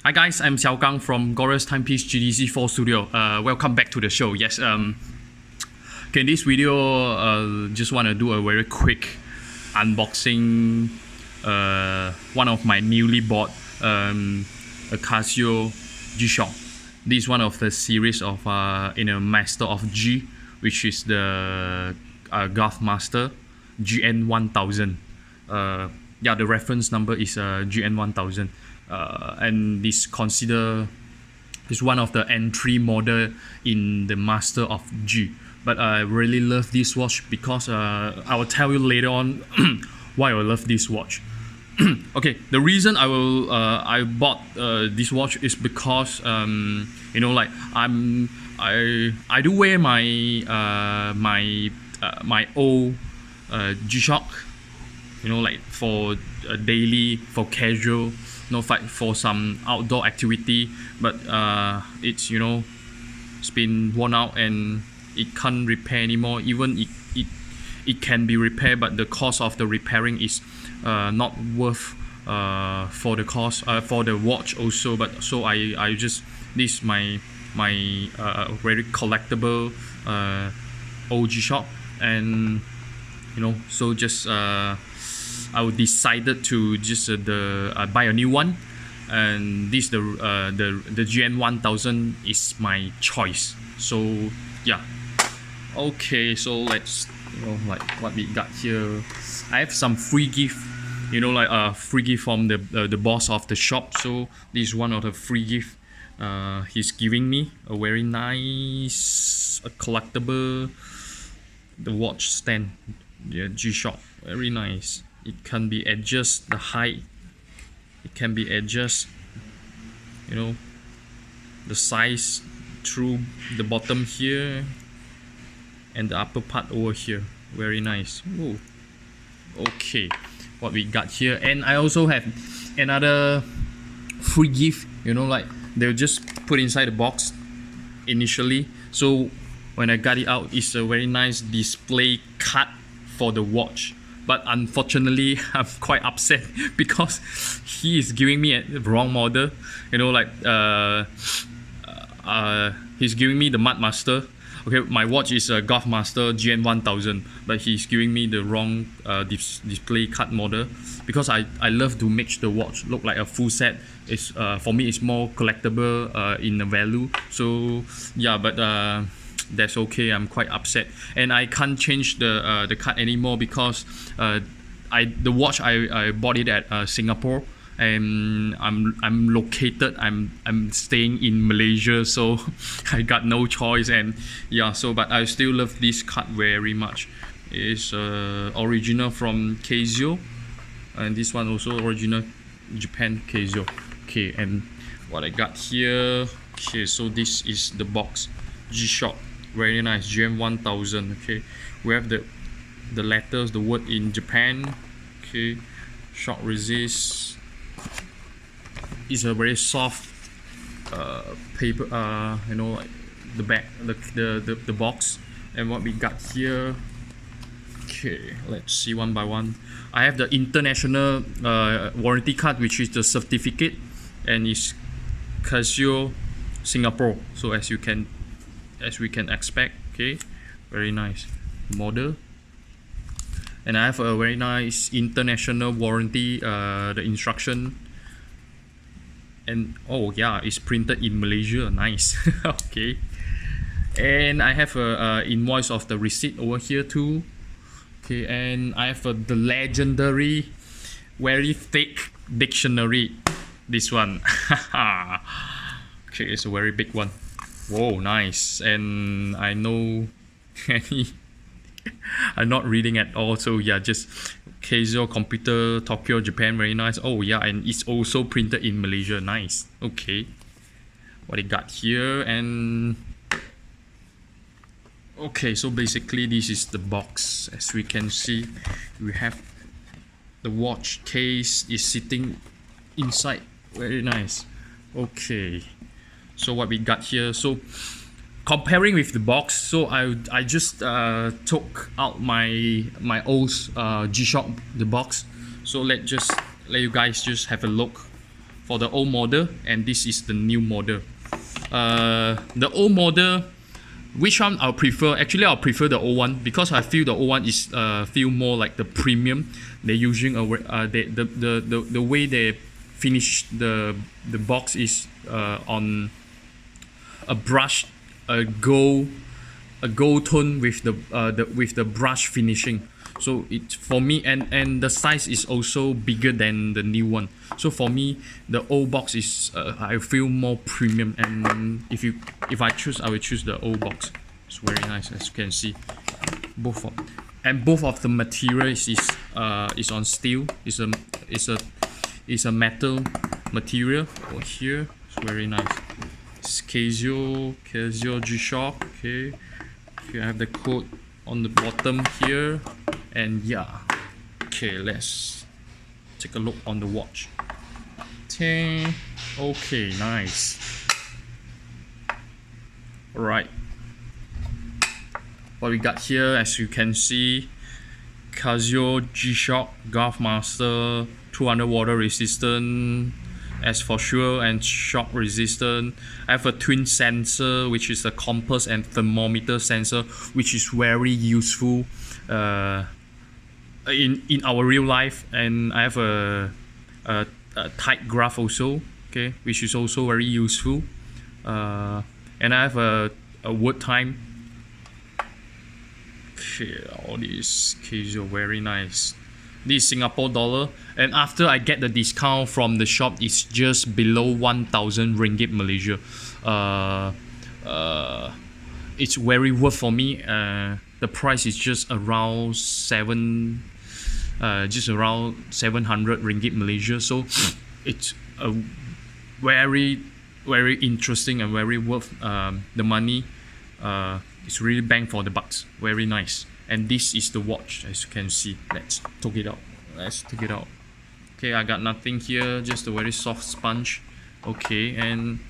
Hi guys, I'm Xiao Gang from Glorious Timepiece GDC4 Studio. Welcome back to the show. Yes, okay, in this video, just want to do a very quick unboxing. One of my newly bought a Casio G-Shock. This is one of the series of in a Master of G, which is the Golf Master GN-1000. Yeah, the reference number is GN-1000. And this consider is one of the entry model in the Master of G. But I really love this watch because I will tell you later on why I love this watch. Okay, the reason I bought this watch is because you know, like I do wear my my old G-Shock, you know, like for daily, for casual, for some outdoor activity, but it's, you know, it's been worn out and it can't repair anymore. Even it can be repaired, but the cost of the repairing is not worth for the cost for the watch also. But so I just, this is my very collectible OG shop, and you know, so just I decided to just buy a new one, and this the GN-1000 is my choice. So yeah, okay, so let's, you know, like what we got here. I have some free gift, you know, like free gift from the boss of the shop. So this is one of the free gift he's giving me, a very nice collectible, the watch stand, yeah, G-Shock, very nice. It can be adjust the height, it can be adjust, you know, the size through the bottom here and the upper part over here. Very nice. Ooh. Okay, what we got here. And I also have another free gift, you know, like they'll just put inside the box initially. So when I got it out, it's a very nice display card for the watch. But unfortunately, I'm quite upset because he is giving me a wrong model. You know, like he's giving me the Mud Master. Okay, my watch is a Golf Master GN-1000, but he's giving me the wrong display card model, because I love to make the watch look like a full set. It's for me, it's more collectible in the value. So yeah, but that's okay. I'm quite upset, and I can't change the card anymore because the watch I bought it at Singapore, and I'm staying in Malaysia, so I got no choice. And yeah, so but I still love this card very much. It's original from Casio, and this one also original Japan Casio. Okay, and what I got here. Okay, so this is the box, G-Shock. Very nice, GN-1000. Okay, we have the letters, the word in Japan. Okay, shock resist. It's a very soft paper, you know, like the back, the box. And what we got here. Okay, let's see one by one. I have the international warranty card, which is the certificate, and it's Casio Singapore. So as we can expect. Okay, very nice model. And I have a very nice international warranty, the instruction, and oh yeah, it's printed in Malaysia. Nice. Okay, and I have a invoice of the receipt over here too. Okay, and I have the legendary, very thick dictionary. This one. Okay, it's a very big one. Whoa, nice. And I know I'm not reading at all, so yeah, just Casio Computer, Tokyo, Japan. Very nice. Oh yeah, and it's also printed in Malaysia. Nice. Okay, what I got here. And okay, so basically this is the box. As we can see, we have the watch case is sitting inside. Very nice. Okay, so what we got here. So comparing with the box, so I just took out my old G-Shock, the box. So let you guys just have a look for the old model, and this is the new model. The old model, which one I'll prefer? Actually, I'll prefer the old one because I feel the old one is feel more like the premium. They're using the way they finish the box is on a brush, a gold tone with the brush finishing. So it for me, and the size is also bigger than the new one. So for me, the old box is I feel more premium. And if I choose, I will choose the old box. It's very nice, as you can see. Both of the materials is on steel. It's a metal material over here. It's very nice. It's Casio G-Shock. Okay, I have the code on the bottom here. And yeah, okay, let's take a look on the watch. Okay, nice. Alright, what we got here, as you can see, Casio G-Shock Golf Master, 200 water resistant, as for sure, and shock resistant. I have a twin sensor, which is a compass and thermometer sensor, which is very useful in our real life. And I have a tight graph also, okay, which is also very useful. And I have a word time. Okay, all these Casio, very nice. This is Singapore dollar, and after I get the discount from the shop, it's just below 1,000 ringgit Malaysia. It's very worth for me. The price is just around 700 ringgit Malaysia. So it's a very interesting and very worth the money. It's really bang for the bucks. Very nice. And this is the watch, as you can see. Let's take it out. Okay, I got nothing here, just a very soft sponge. Okay, and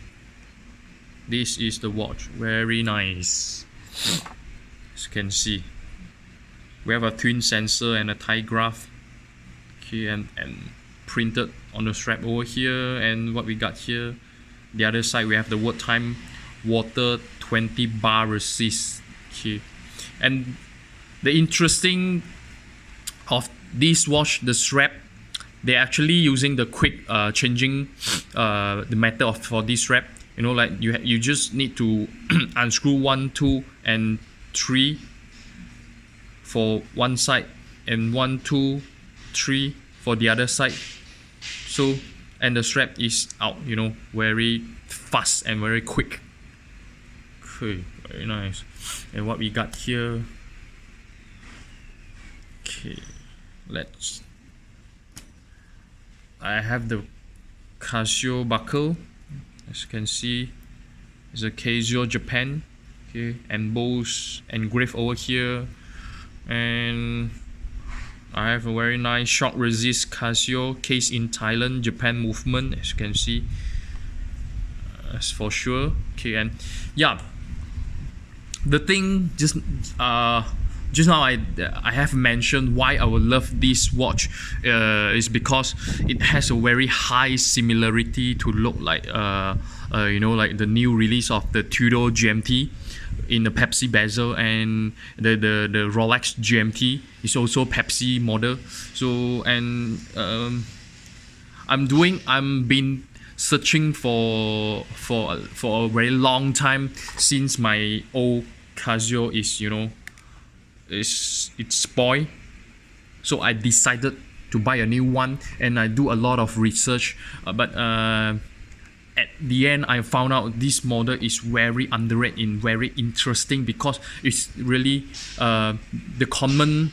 this is the watch. Very nice. As you can see, we have a twin sensor and a tight graph. Okay, and printed on the strap over here. And what we got here, the other side, we have the word time, water 20 bar resist. Okay, and the interesting of this watch, the strap, they're actually using the quick changing the method for this strap. You know, like you just need to unscrew 1, 2, and 3 for one side, and 1, 2, 3 for the other side. So, and the strap is out, you know, very fast and very quick. Okay, very nice. And what we got here, okay, I have the Casio buckle, as you can see. It's a Casio Japan, okay, embossed, engraved over here. And I have a very nice shock resist Casio case in Thailand, Japan movement, as you can see, as for sure. Okay, and yeah, the thing just now I have mentioned why I would love this watch is because it has a very high similarity to look like you know, like the new release of the Tudor GMT in the Pepsi Bezel, and the Rolex GMT is also Pepsi model. So, and I'm been searching for a very long time, since my old Casio is, you know, it's spoiled. So I decided to buy a new one, and I do a lot of research, but at the end I found out this model is very underrated and very interesting, because it's really the common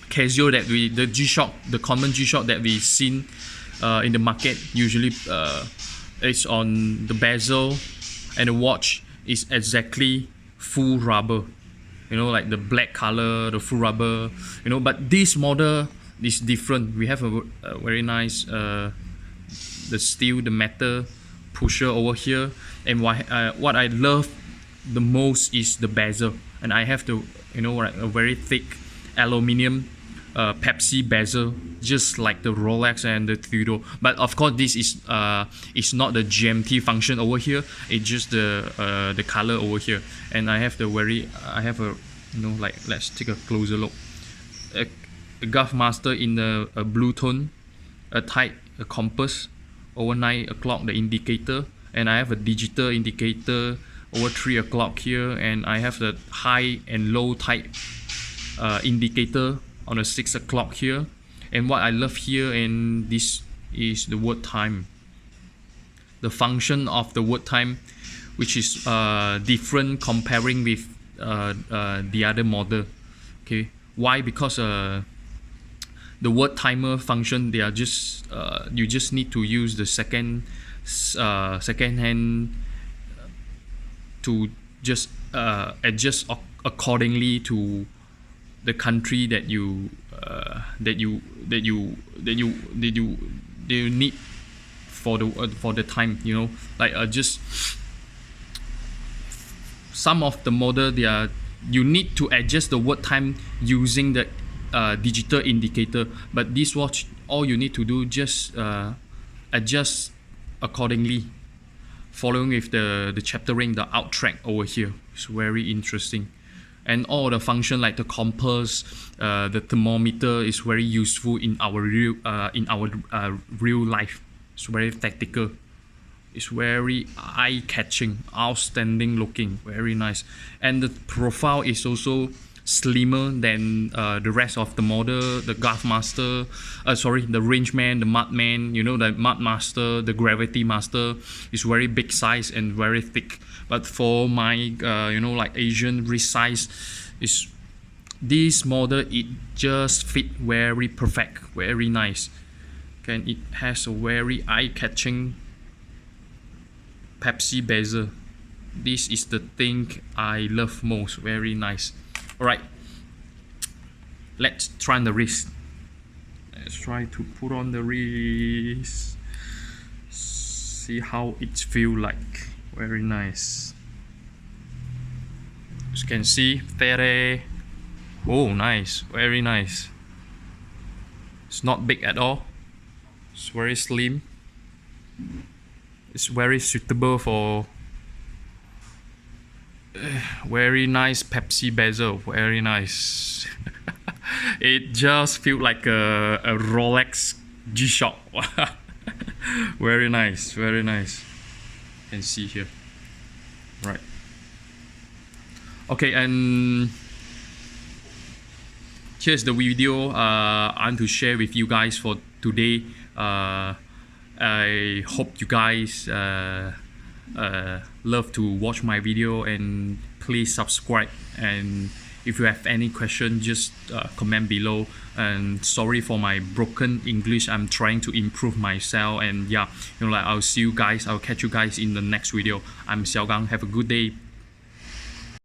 Casio that the common G-Shock that we've seen in the market. Usually it's on the bezel, and the watch is exactly full rubber, you know, like the black color, the full rubber, you know. But this model is different. We have a very nice the steel, the metal pusher over here. And what I love the most is the bezel, and I have to, you know, like a very thick aluminium Pepsi Bezel, just like the Rolex and the Tudor. But of course, this is not the GMT function over here. It's just the color over here. And I have like, let's take a closer look. A Gulf Master in a blue tone, a compass, over 9 o'clock the indicator, and I have a digital indicator over 3 o'clock here, and I have the high and low type indicator on the 6 o'clock here. And what I love here, and this is the word time, the function of the word time, which is different comparing with the other model. Okay, why? Because the word timer function, they are just you just need to use the second hand to just adjust accordingly to the country that you need for the time, you know, like just some of the model, you need to adjust the word time using the digital indicator, but this watch, all you need to do just adjust accordingly, following with the chaptering, the out track over here. It's very interesting, and all the function like the compass, the thermometer is very useful in our real life. It's very tactical. It's very eye-catching, outstanding looking, very nice, and the profile is also slimmer than the rest of the model. The Gulf Master, the Rangeman, the Mudman, you know, the Mud Master, the Gravity Master is very big size and very thick. But for my you know, like Asian wrist size, is this model, it just fit very perfect, very nice. Okay, it has a very eye-catching Pepsi Bezel. This is the thing I love most. Very nice. Alright, let's try on the wrist. Let's try to put on the wrist. See how it feels like. Very nice. As you can see, oh, nice, very nice. It's not big at all. It's very slim. It's very suitable for very nice Pepsi Bezel. Very nice. It just feels like a Rolex G-Shock. Very nice, very nice. You can see here. Right. Okay, and here's the video I want to share with you guys for today. I hope you guys love to watch my video, and please subscribe, and if you have any question, just comment below. And sorry for my broken English, I'm trying to improve myself. And yeah, you know, like, I'll catch you guys in the next video. I'm Xiao Gang. Have a good day.